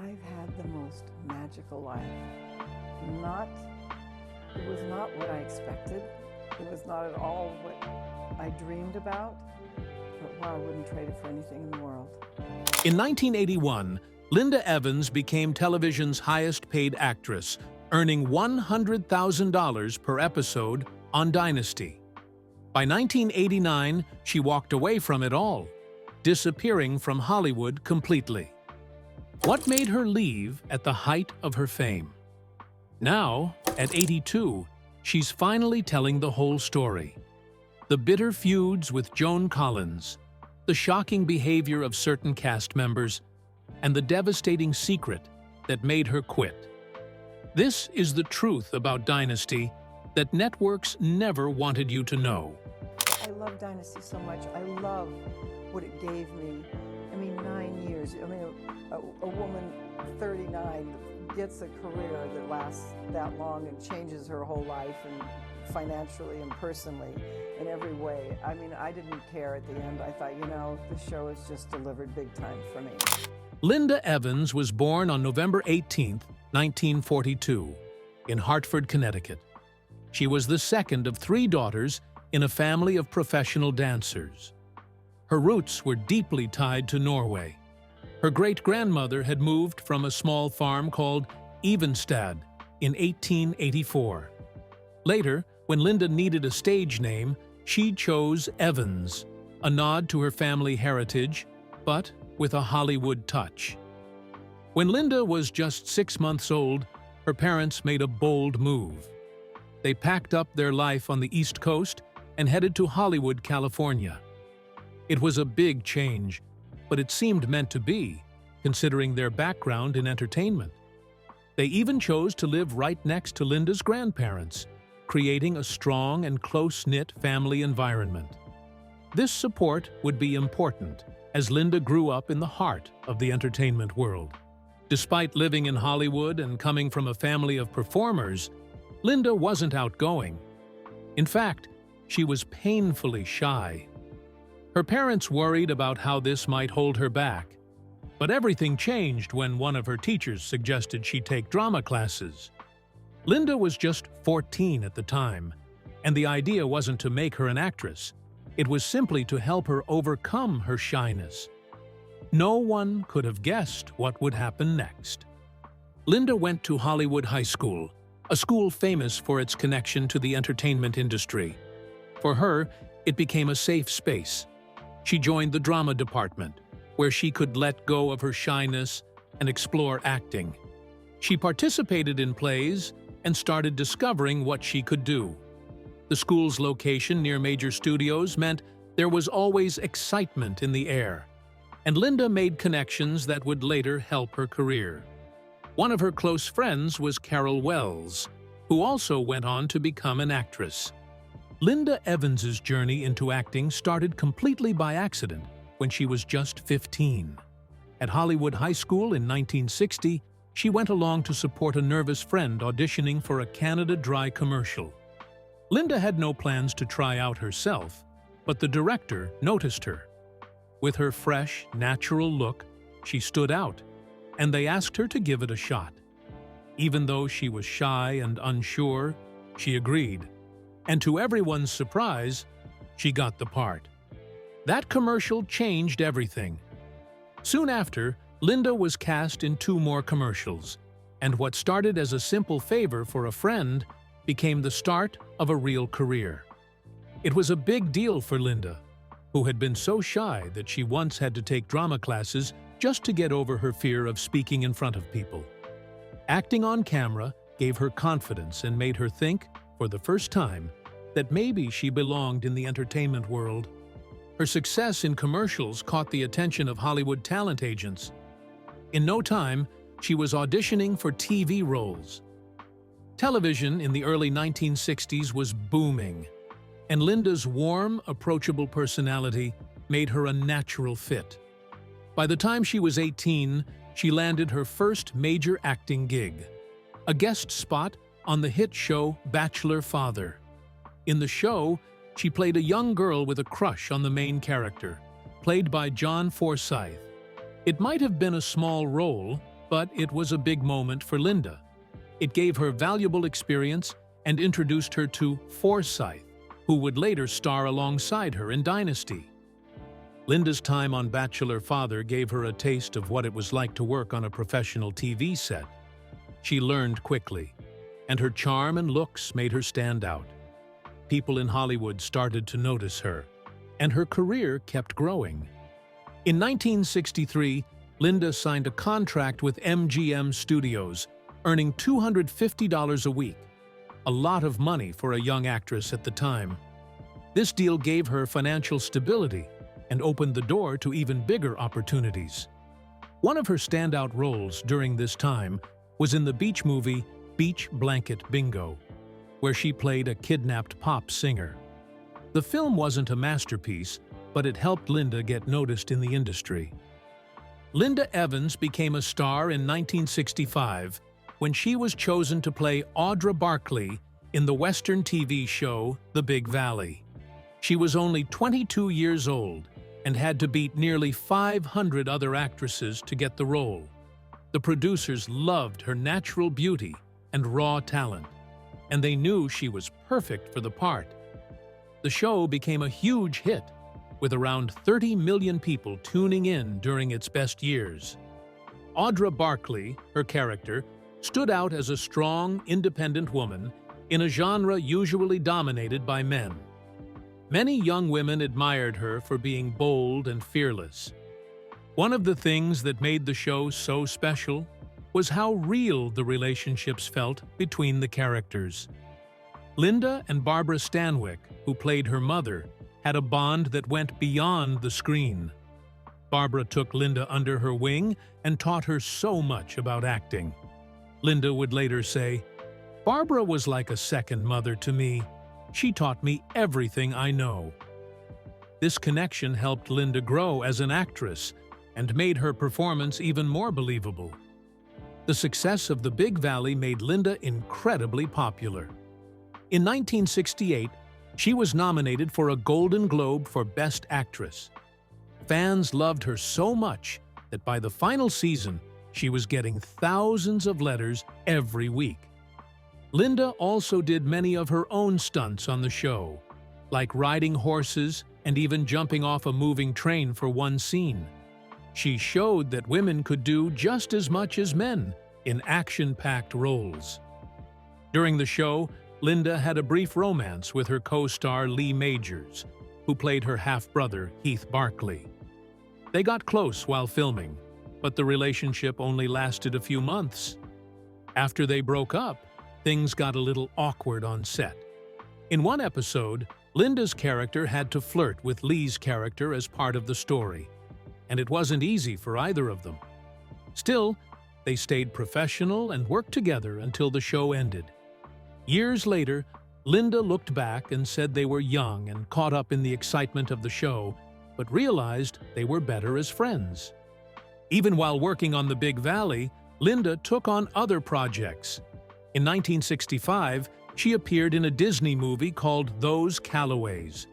I've had the most magical life. Not, it was not what I expected. It was not at all what I dreamed about. But wow, I wouldn't trade it for anything in the world. In 1981, Linda Evans became television's highest-paid actress, earning $100,000 per episode on Dynasty. By 1989, she walked away from it all, disappearing from Hollywood completely. What made her leave at the height of her fame? Now, at 82, she's finally telling the whole story. The bitter feuds with Joan Collins, the shocking behavior of certain cast members, and the devastating secret that made her quit. This is the truth about Dynasty that networks never wanted you to know. I love Dynasty so much. I love what it gave me. I mean, 9 years. I mean, a woman 39 gets a career that lasts that long and changes her whole life, and financially and personally in every way. I mean, I didn't care at the end. I thought, you know, the show has just delivered big time for me. Linda Evans was born on November 18, 1942, in Hartford, Connecticut. She was the second of 3 daughters in a family of professional dancers. Her roots were deeply tied to Norway. Her great-grandmother had moved from a small farm called Evenstad in 1884. Later, when Linda needed a stage name, she chose Evans, a nod to her family heritage, but with a Hollywood touch. When Linda was just 6 months old, her parents made a bold move. They packed up their life on the East Coast and headed to Hollywood, California. It was a big change, but it seemed meant to be, considering their background in entertainment. They even chose to live right next to Linda's grandparents, creating a strong and close-knit family environment. This support would be important as Linda grew up in the heart of the entertainment world. Despite living in Hollywood and coming from a family of performers, Linda wasn't outgoing. In fact, she was painfully shy. Her parents worried about how this might hold her back, but everything changed when one of her teachers suggested she take drama classes. Linda was just 14 at the time, and the idea wasn't to make her an actress. It was simply to help her overcome her shyness. No one could have guessed what would happen next. Linda went to Hollywood High School, a school famous for its connection to the entertainment industry. For her, it became a safe space. She joined the drama department, where she could let go of her shyness and explore acting. She participated in plays and started discovering what she could do. The school's location near major studios meant there was always excitement in the air, and Linda made connections that would later help her career. One of her close friends was Carol Wells, who also went on to become an actress. Linda Evans's journey into acting started completely by accident when she was just 15. At Hollywood High School in 1960, she went along to support a nervous friend auditioning for a Canada Dry commercial. Linda had no plans to try out herself, but the director noticed her. With her fresh, natural look, she stood out, and they asked her to give it a shot. Even though she was shy and unsure, she agreed. And to everyone's surprise, she got the part. That commercial changed everything. Soon after, Linda was cast in 2 more commercials, and what started as a simple favor for a friend became the start of a real career. It was a big deal for Linda, who had been so shy that she once had to take drama classes just to get over her fear of speaking in front of people. Acting on camera gave her confidence and made her think, for the first time, that maybe she belonged in the entertainment world. Her success in commercials caught the attention of Hollywood talent agents. In no time, she was auditioning for TV roles. Television in the early 1960s was booming, and Linda's warm, approachable personality made her a natural fit. By the time she was 18, she landed her first major acting gig, a guest spot on the hit show Bachelor Father. In the show, she played a young girl with a crush on the main character, played by John Forsythe. It might have been a small role, But it was a big moment for Linda. It gave her valuable experience and introduced her to Forsythe, who would later star alongside her in Dynasty. Linda's time on Bachelor Father gave her a taste of what it was like to work on a professional TV set. She learned quickly, and her charm and looks made her stand out. People in Hollywood started to notice her, and her career kept growing. In 1963, Linda signed a contract with MGM Studios, earning $250 a week, a lot of money for a young actress at the time. This deal gave her financial stability and opened the door to even bigger opportunities. One of her standout roles during this time was in the beach movie Beach Blanket Bingo, where she played a kidnapped pop singer. The film wasn't a masterpiece, but it helped Linda get noticed in the industry. Linda Evans became a star in 1965 when she was chosen to play Audra Barkley in the Western TV show The Big Valley. She was only 22 years old and had to beat nearly 500 other actresses to get the role. The producers loved her natural beauty and raw talent, and they knew she was perfect for the part. The show became a huge hit, with around 30 million people tuning in during its best years. Audra Barkley, her character, stood out as a strong, independent woman in a genre usually dominated by men. Many young women admired her for being bold and fearless. One of the things that made the show so special was how real the relationships felt between the characters. Linda and Barbara Stanwyck, who played her mother, had a bond that went beyond the screen. Barbara took Linda under her wing and taught her so much about acting. Linda would later say, "Barbara was like a second mother to me. She taught me everything I know." This connection helped Linda grow as an actress and made her performance even more believable. The success of The Big Valley made Linda incredibly popular. In 1968, she was nominated for a Golden Globe for Best Actress. Fans loved her so much that by the final season, she was getting thousands of letters every week. Linda also did many of her own stunts on the show, like riding horses and even jumping off a moving train for one scene. She showed that women could do just as much as men in action-packed roles. During the show, Linda had a brief romance with her co-star Lee Majors, who played her half-brother Heath Barkley. They got close while filming, but the relationship only lasted a few months. After they broke up, things got a little awkward on set. In one episode, Linda's character had to flirt with Lee's character as part of the story, and it wasn't easy for either of them. Still, they stayed professional and worked together until the show ended. Years later, Linda looked back and said they were young and caught up in the excitement of the show, but realized they were better as friends. Even while working on The Big Valley, Linda took on other projects. In 1965, she appeared in a Disney movie called Those Callaways.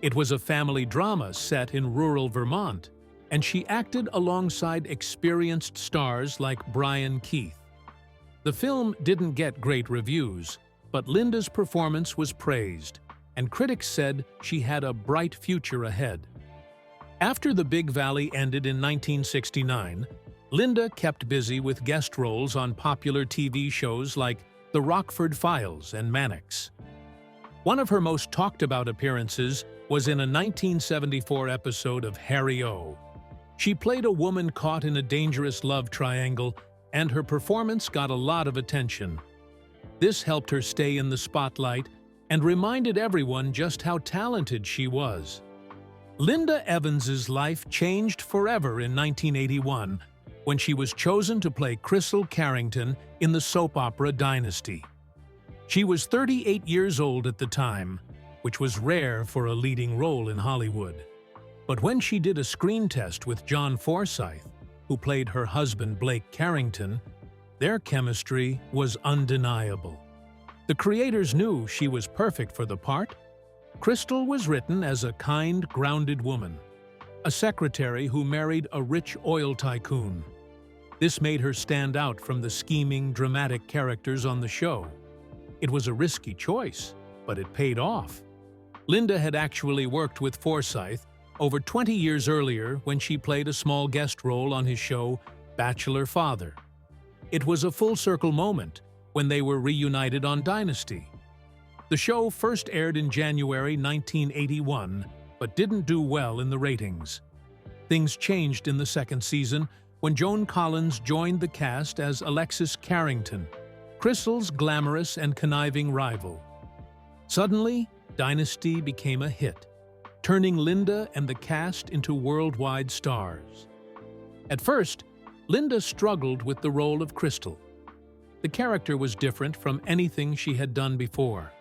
It was a family drama set in rural Vermont, and she acted alongside experienced stars like Brian Keith. The film didn't get great reviews, but Linda's performance was praised, and critics said she had a bright future ahead. After The Big Valley ended in 1969, Linda kept busy with guest roles on popular TV shows like The Rockford Files and Mannix. One of her most talked-about appearances was in a 1974 episode of Harry O. She played a woman caught in a dangerous love triangle, and her performance got a lot of attention. This helped her stay in the spotlight and reminded everyone just how talented she was. Linda Evans's life changed forever in 1981 when she was chosen to play Crystal Carrington in the soap opera Dynasty. She was 38 years old at the time, which was rare for a leading role in Hollywood. But when she did a screen test with John Forsythe, who played her husband Blake Carrington, their chemistry was undeniable. The creators knew she was perfect for the part. Crystal was written as a kind, grounded woman, a secretary who married a rich oil tycoon. This made her stand out from the scheming, dramatic characters on the show. It was a risky choice, but it paid off. Linda had actually worked with Forsythe over 20 years earlier when she played a small guest role on his show, Bachelor Father. It was a full-circle moment when they were reunited on Dynasty. The show first aired in January 1981, but didn't do well in the ratings. Things changed in the second season when Joan Collins joined the cast as Alexis Carrington, Crystal's glamorous and conniving rival. Suddenly, Dynasty became a hit, turning Linda and the cast into worldwide stars. At first, Linda struggled with the role of Crystal. The character was different from anything she had done before.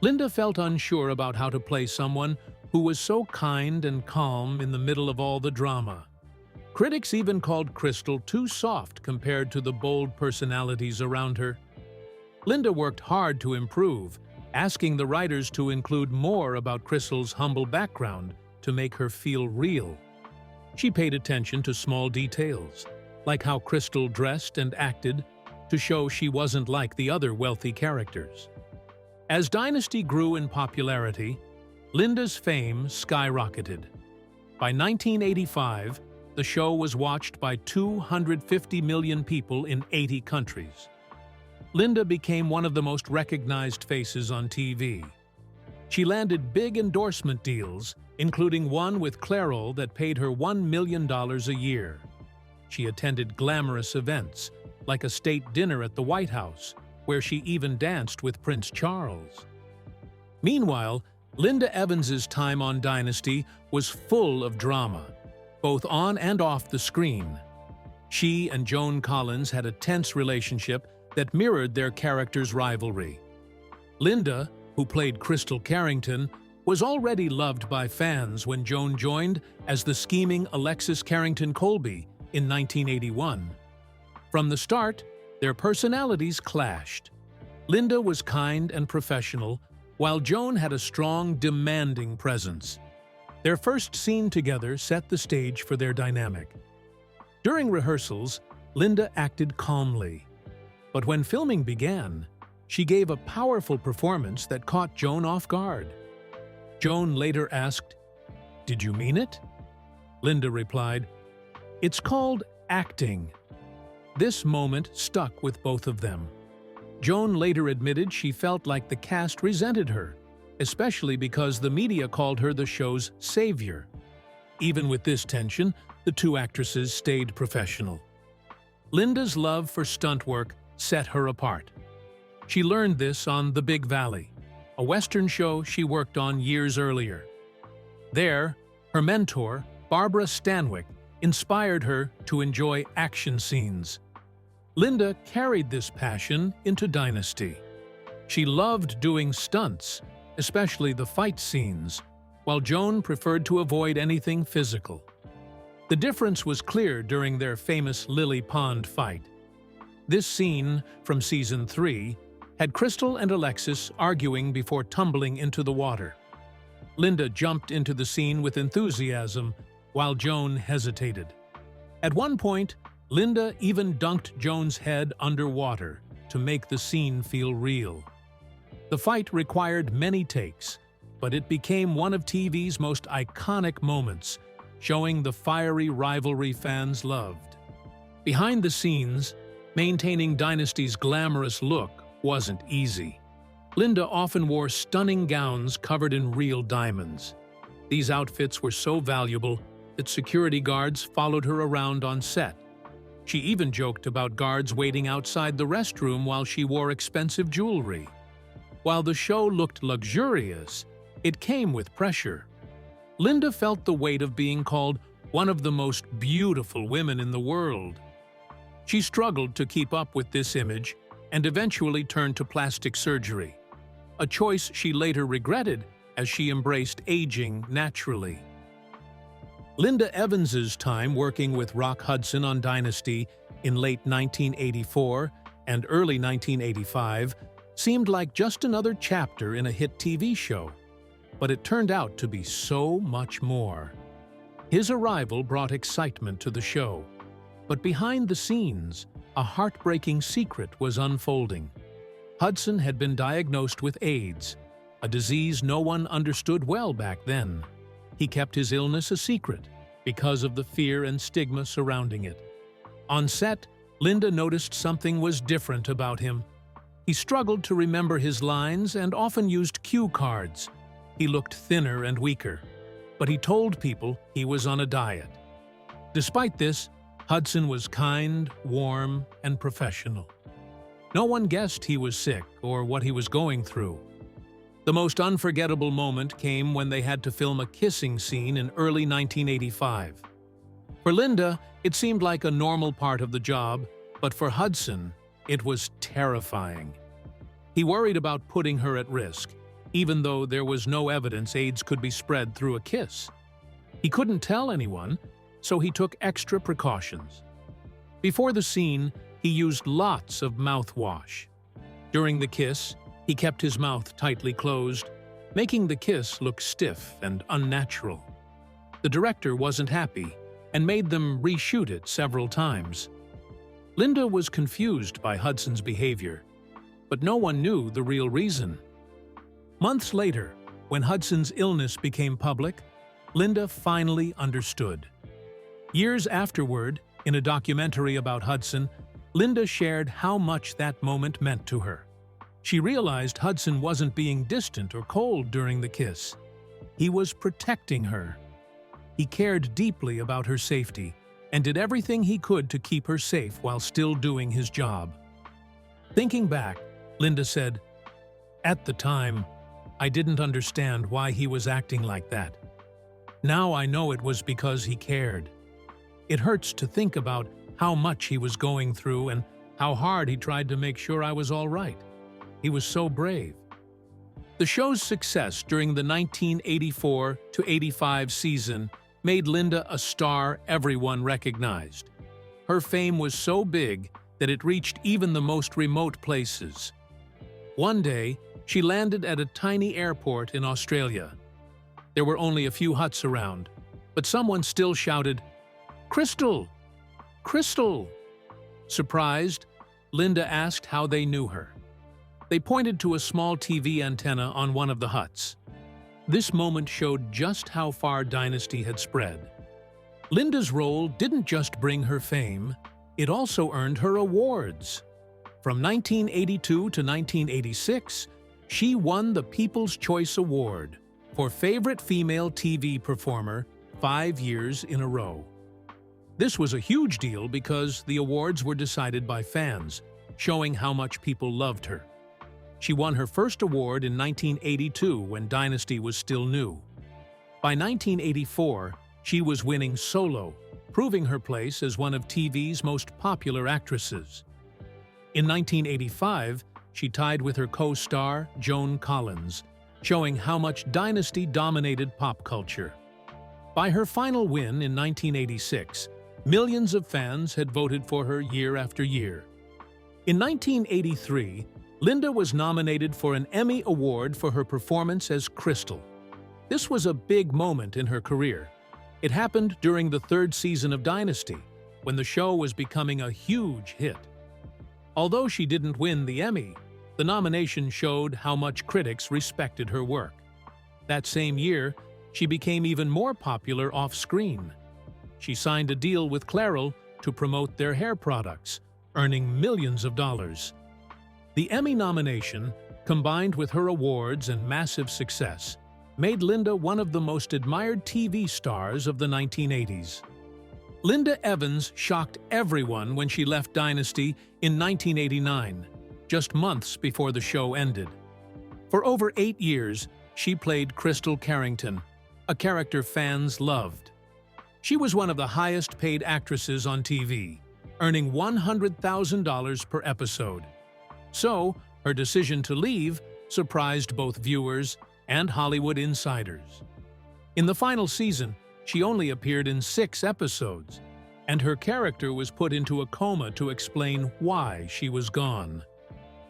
Linda felt unsure about how to play someone who was so kind and calm in the middle of all the drama. Critics even called Crystal too soft compared to the bold personalities around her. Linda worked hard to improve, asking the writers to include more about Crystal's humble background to make her feel real. She paid attention to small details, like how Crystal dressed and acted, to show she wasn't like the other wealthy characters. As Dynasty grew in popularity, Linda's fame skyrocketed. By 1985, the show was watched by 250 million people in 80 countries. Linda became one of the most recognized faces on TV. She landed big endorsement deals, including one with Clairol that paid her $1 million a year. She attended glamorous events, like a state dinner at the White House, where she even danced with Prince Charles. Meanwhile, Linda Evans's time on Dynasty was full of drama, both on and off the screen. She and Joan Collins had a tense relationship that mirrored their characters' rivalry. Linda, who played Crystal Carrington, was already loved by fans when Joan joined as the scheming Alexis Carrington Colby in 1981. From the start, their personalities clashed. Linda was kind and professional, while Joan had a strong, demanding presence. Their first scene together set the stage for their dynamic. During rehearsals, Linda acted calmly. But when filming began, she gave a powerful performance that caught Joan off guard. Joan later asked, "Did you mean it?" Linda replied, "It's called acting." This moment stuck with both of them. Joan later admitted she felt like the cast resented her, especially because the media called her the show's savior. Even with this tension, the two actresses stayed professional. Linda's love for stunt work set her apart. She learned this on The Big Valley, a Western show she worked on years earlier. There, her mentor, Barbara Stanwyck, inspired her to enjoy action scenes. Linda carried this passion into Dynasty. She loved doing stunts, especially the fight scenes, while Joan preferred to avoid anything physical. The difference was clear during their famous Lily Pond fight. This scene, from Season 3, had Crystal and Alexis arguing before tumbling into the water. Linda jumped into the scene with enthusiasm, while Joan hesitated. At one point, Linda even dunked Joan's head underwater to make the scene feel real. The fight required many takes, but it became one of TV's most iconic moments, showing the fiery rivalry fans loved. Behind the scenes, maintaining Dynasty's glamorous look wasn't easy. Linda often wore stunning gowns covered in real diamonds. These outfits were so valuable that security guards followed her around on set. She even joked about guards waiting outside the restroom while she wore expensive jewelry. While the show looked luxurious, it came with pressure. Linda felt the weight of being called one of the most beautiful women in the world. She struggled to keep up with this image and eventually turned to plastic surgery, a choice she later regretted as she embraced aging naturally. Linda Evans's time working with Rock Hudson on Dynasty in late 1984 and early 1985 seemed like just another chapter in a hit TV show, but it turned out to be so much more. His arrival brought excitement to the show, But behind the scenes, a heartbreaking secret was unfolding. Hudson had been diagnosed with AIDS, a disease no one understood well back then. He kept his illness a secret because of the fear and stigma surrounding it. On set, Linda noticed something was different about him. He struggled to remember his lines and often used cue cards. He looked thinner and weaker, but he told people he was on a diet. Despite this, Hudson was kind, warm, and professional. No one guessed he was sick or what he was going through. The most unforgettable moment came when they had to film a kissing scene in early 1985. For Linda, it seemed like a normal part of the job, but for Hudson, it was terrifying. He worried about putting her at risk, even though there was no evidence AIDS could be spread through a kiss. He couldn't tell anyone, so he took extra precautions. Before the scene, he used lots of mouthwash. During the kiss, he kept his mouth tightly closed, making the kiss look stiff and unnatural. The director wasn't happy and made them reshoot it several times. Linda was confused by Hudson's behavior, but no one knew the real reason. Months later, when Hudson's illness became public, Linda finally understood. Years afterward, in a documentary about Hudson, Linda shared how much that moment meant to her. She realized Hudson wasn't being distant or cold during the kiss. He was protecting her. He cared deeply about her safety and did everything he could to keep her safe while still doing his job. Thinking back, Linda said, "At the time, I didn't understand why he was acting like that. Now I know it was because he cared. It hurts to think about how much he was going through and how hard he tried to make sure I was all right. He was so brave." The show's success during the 1984 to 85 season made Linda a star everyone recognized. Her fame was so big that it reached even the most remote places. One day, she landed at a tiny airport in Australia. There were only a few huts around, but someone still shouted, "Crystal! Crystal!" Surprised, Linda asked how they knew her. They pointed to a small TV antenna on one of the huts. This moment showed just how far Dynasty had spread. Linda's role didn't just bring her fame, it also earned her awards. From 1982 to 1986, she won the People's Choice Award for Favorite Female TV Performer 5 years in a row. This was a huge deal because the awards were decided by fans, showing how much people loved her. She won her first award in 1982 when Dynasty was still new. By 1984, she was winning solo, proving her place as one of TV's most popular actresses. In 1985, she tied with her co-star, Joan Collins, showing how much Dynasty dominated pop culture. By her final win in 1986, millions of fans had voted for her year after year. In 1983, Linda was nominated for an Emmy Award for her performance as Crystal. This was a big moment in her career. It happened during the 3rd season of Dynasty, when the show was becoming a huge hit. Although she didn't win the Emmy, the nomination showed how much critics respected her work. That same year, she became even more popular off-screen. She signed a deal with Clairol to promote their hair products, earning millions of dollars. The Emmy nomination, combined with her awards and massive success, made Linda one of the most admired TV stars of the 1980s. Linda Evans shocked everyone when she left Dynasty in 1989, just months before the show ended. For over 8 years, she played Crystal Carrington, a character fans loved. She was one of the highest-paid actresses on TV, earning $100,000 per episode. So, her decision to leave surprised both viewers and Hollywood insiders. In the final season, she only appeared in 6 episodes, and her character was put into a coma to explain why she was gone.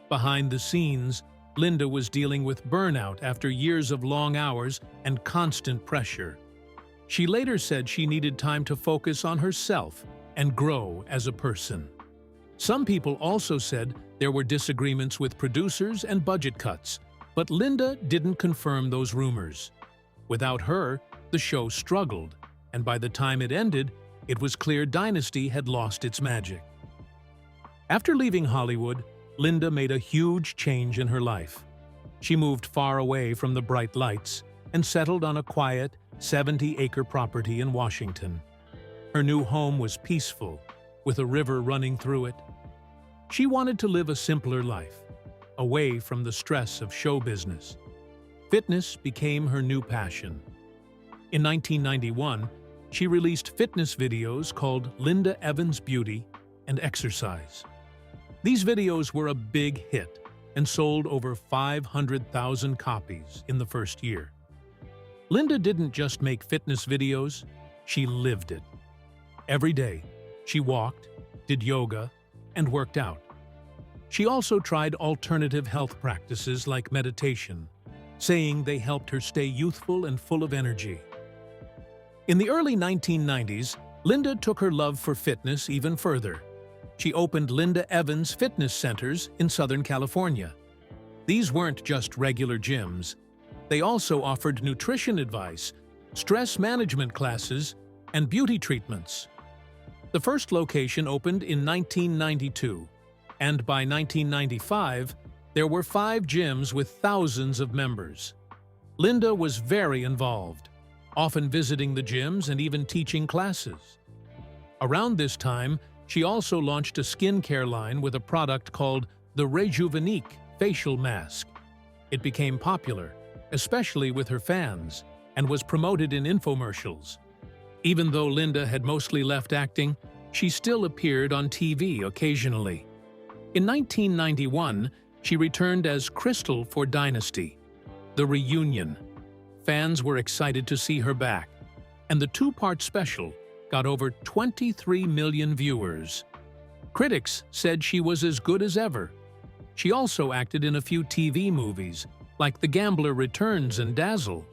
Behind the scenes, Linda was dealing with burnout after years of long hours and constant pressure. She later said she needed time to focus on herself and grow as a person. Some people also said there were disagreements with producers and budget cuts, but Linda didn't confirm those rumors. Without her, the show struggled, and by the time it ended, it was clear Dynasty had lost its magic. After leaving Hollywood, Linda made a huge change in her life. She moved far away from the bright lights and settled on a quiet, 70-acre property in Washington. Her new home was peaceful, with a river running through it. She wanted to live a simpler life, away from the stress of show business. Fitness became her new passion. In 1991, she released fitness videos called Linda Evans Beauty and Exercise. These videos were a big hit and sold over 500,000 copies in the first year. Linda didn't just make fitness videos, she lived it. Every day, she walked, did yoga, and worked out. She also tried alternative health practices like meditation, saying they helped her stay youthful and full of energy. In the early 1990s, Linda took her love for fitness even further. She opened Linda Evans Fitness Centers in Southern California. These weren't just regular gyms. They also offered nutrition advice, stress management classes, and beauty treatments. The first location opened in 1992, and by 1995, there were 5 gyms with thousands of members. Linda was very involved, often visiting the gyms and even teaching classes. Around this time, she also launched a skincare line with a product called the Rejuvenique facial mask. It became popular, especially with her fans, and was promoted in infomercials. Even though Linda had mostly left acting, she still appeared on TV occasionally. In 1991, she returned as Crystal for Dynasty, the reunion. Fans were excited to see her back, and the 2-part special got over 23 million viewers. Critics said she was as good as ever. She also acted in a few TV movies, like The Gambler Returns and Dazzle.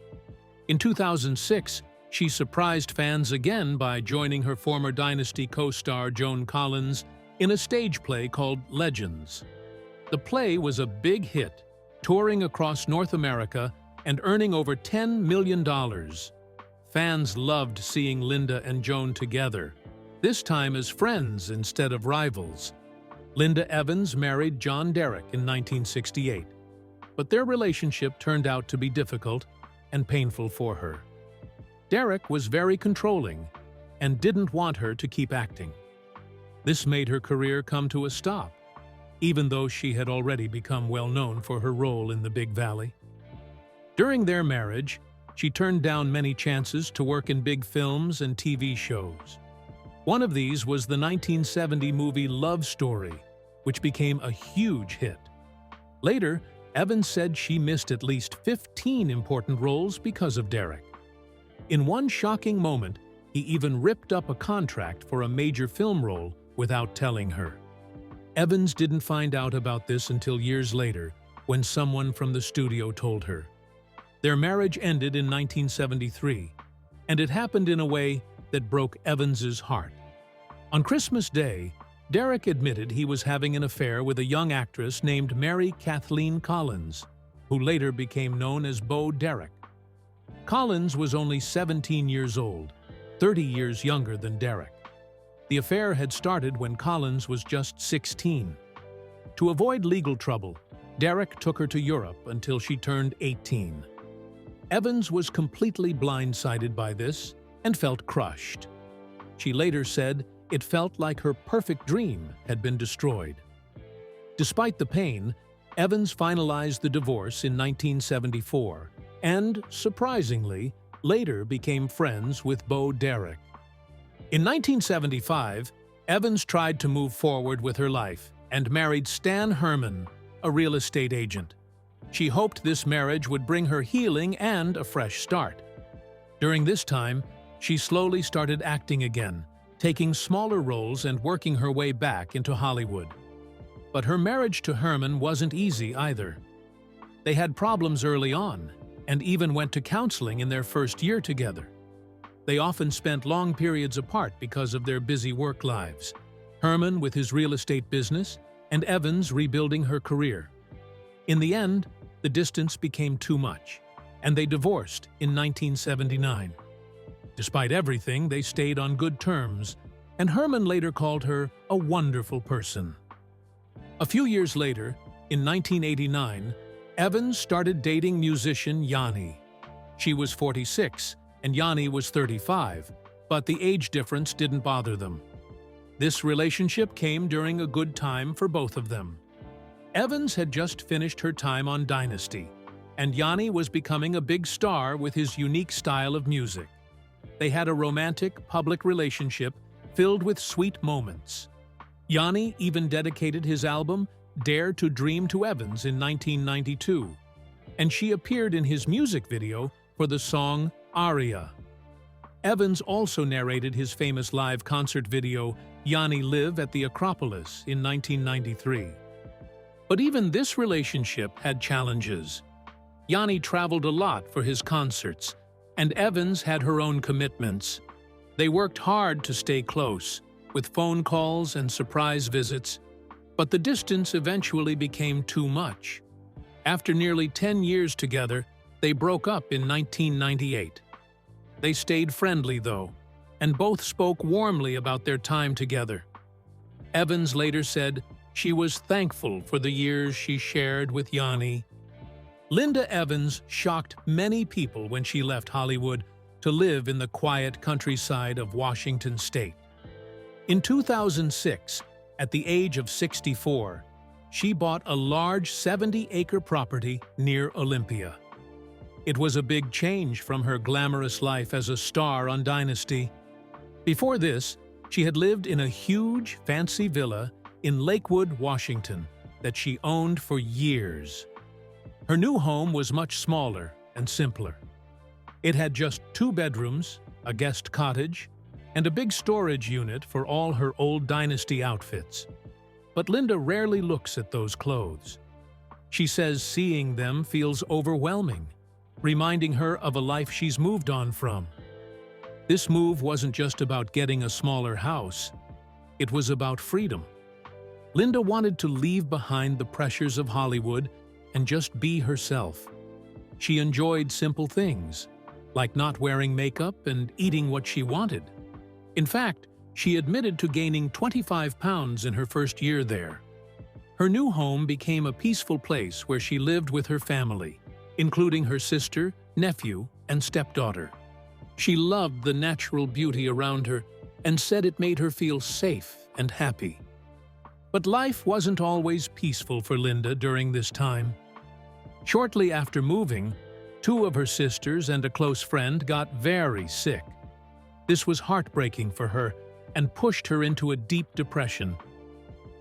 In 2006, she surprised fans again by joining her former Dynasty co-star Joan Collins in a stage play called Legends. The play was a big hit, touring across North America and earning over $10 million. Fans loved seeing Linda and Joan together, this time as friends instead of rivals. Linda Evans married John Derek in 1968, but their relationship turned out to be difficult and painful for her. Derek was very controlling and didn't want her to keep acting. This made her career come to a stop, even though she had already become well known for her role in the Big Valley. During their marriage, she turned down many chances to work in big films and TV shows. One of these was the 1970 movie Love Story, which became a huge hit. Later, Evans said she missed at least 15 important roles because of Derek. In one shocking moment, he even ripped up a contract for a major film role without telling her. Evans didn't find out about this until years later, when someone from the studio told her. Their marriage ended in 1973, and it happened in a way that broke Evans's heart. On Christmas Day, Derek admitted he was having an affair with a young actress named Mary Kathleen Collins, who later became known as Bo Derek. Collins was only 17 years old, 30 years younger than Derek. The affair had started when Collins was just 16. To avoid legal trouble, Derek took her to Europe until she turned 18. Evans was completely blindsided by this and felt crushed. She later said it felt like her perfect dream had been destroyed. Despite the pain, Evans finalized the divorce in 1974 and, surprisingly, later became friends with Bo Derek. In 1975, Evans tried to move forward with her life and married Stan Herman, a real estate agent. She hoped this marriage would bring her healing and a fresh start. During this time, she slowly started acting again, taking smaller roles and working her way back into Hollywood. But her marriage to Herman wasn't easy either. They had problems early on, and even went to counseling in their first year together. They often spent long periods apart because of their busy work lives. Herman with his real estate business, and Evans rebuilding her career. In the end, the distance became too much, and they divorced in 1979. Despite everything, they stayed on good terms, and Herman later called her a wonderful person. A few years later, in 1989, Evans started dating musician Yanni. She was 46, and Yanni was 35, but the age difference didn't bother them. This relationship came during a good time for both of them. Evans had just finished her time on Dynasty, and Yanni was becoming a big star with his unique style of music. They had a romantic, public relationship filled with sweet moments. Yanni even dedicated his album Dare to Dream to Evans in 1992, and she appeared in his music video for the song Aria. Evans also narrated his famous live concert video Yanni Live at the Acropolis in 1993. But even this relationship had challenges. Yanni traveled a lot for his concerts, and Evans had her own commitments. They worked hard to stay close, with phone calls and surprise visits, but the distance eventually became too much. After nearly 10 years together, they broke up in 1998. They stayed friendly, though, and both spoke warmly about their time together. Evans later said she was thankful for the years she shared with Yanni. Linda Evans shocked many people when she left Hollywood to live in the quiet countryside of Washington State. In 2006, at the age of 64, she bought a large 70-acre property near Olympia. It was a big change from her glamorous life as a star on Dynasty. Before this, she had lived in a huge, fancy villa in Lakewood, Washington, that she owned for years. Her new home was much smaller and simpler. It had just 2 bedrooms, a guest cottage, and a big storage unit for all her old Dynasty outfits. But Linda rarely looks at those clothes. She says seeing them feels overwhelming, reminding her of a life she's moved on from. This move wasn't just about getting a smaller house. It was about freedom. Linda wanted to leave behind the pressures of Hollywood and just be herself. She enjoyed simple things, like not wearing makeup and eating what she wanted. In fact, she admitted to gaining 25 pounds in her first year there. Her new home became a peaceful place where she lived with her family, including her sister, nephew, and stepdaughter. She loved the natural beauty around her and said it made her feel safe and happy. But life wasn't always peaceful for Linda during this time. Shortly after moving, 2 of her sisters and a close friend got very sick. This was heartbreaking for her and pushed her into a deep depression.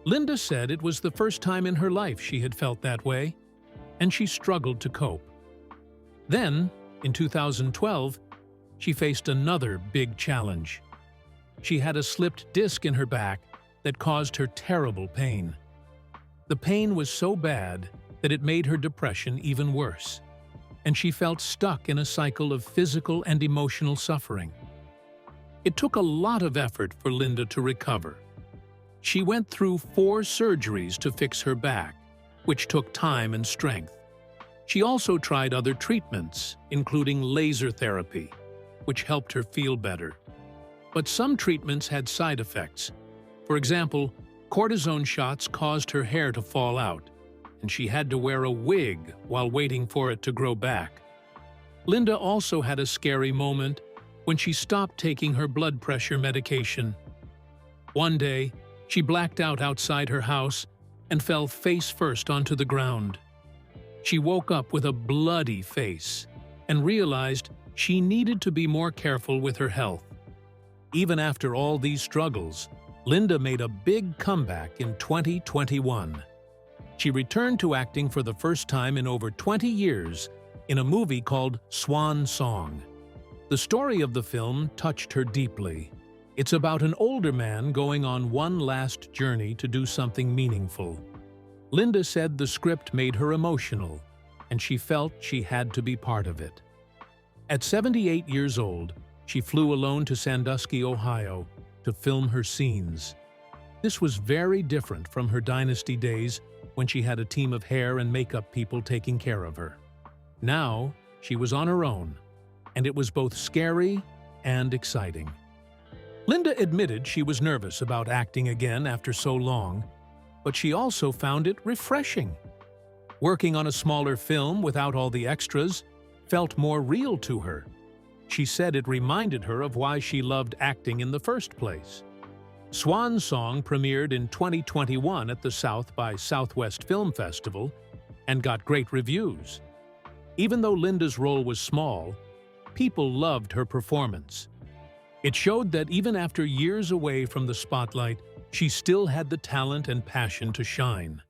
Linda said it was the first time in her life she had felt that way, and she struggled to cope. Then, in 2012, she faced another big challenge. She had a slipped disc in her back that caused her terrible pain. The pain was so bad that it made her depression even worse, and she felt stuck in a cycle of physical and emotional suffering. It took a lot of effort for Linda to recover. She went through 4 surgeries to fix her back, which took time and strength. She also tried other treatments, including laser therapy, which helped her feel better. But some treatments had side effects. For example, cortisone shots caused her hair to fall out, and she had to wear a wig while waiting for it to grow back. Linda also had a scary moment when she stopped taking her blood pressure medication. One day, she blacked out outside her house and fell face first onto the ground. She woke up with a bloody face and realized she needed to be more careful with her health. Even after all these struggles, Linda made a big comeback in 2021. She returned to acting for the first time in over 20 years in a movie called Swan Song. The story of the film touched her deeply. It's about an older man going on one last journey to do something meaningful. Linda said the script made her emotional, and she felt she had to be part of it. At 78 years old, She flew alone to Sandusky, Ohio, to film her scenes. This was very different from her Dynasty days when she had a team of hair and makeup people taking care of her. Now, she was on her own, and it was both scary and exciting. Linda admitted she was nervous about acting again after so long, but she also found it refreshing. Working on a smaller film without all the extras felt more real to her. She said it reminded her of why she loved acting in the first place. Swan Song premiered in 2021 at the South by Southwest Film Festival and got great reviews. Even though Linda's role was small, people loved her performance. It showed that even after years away from the spotlight, she still had the talent and passion to shine.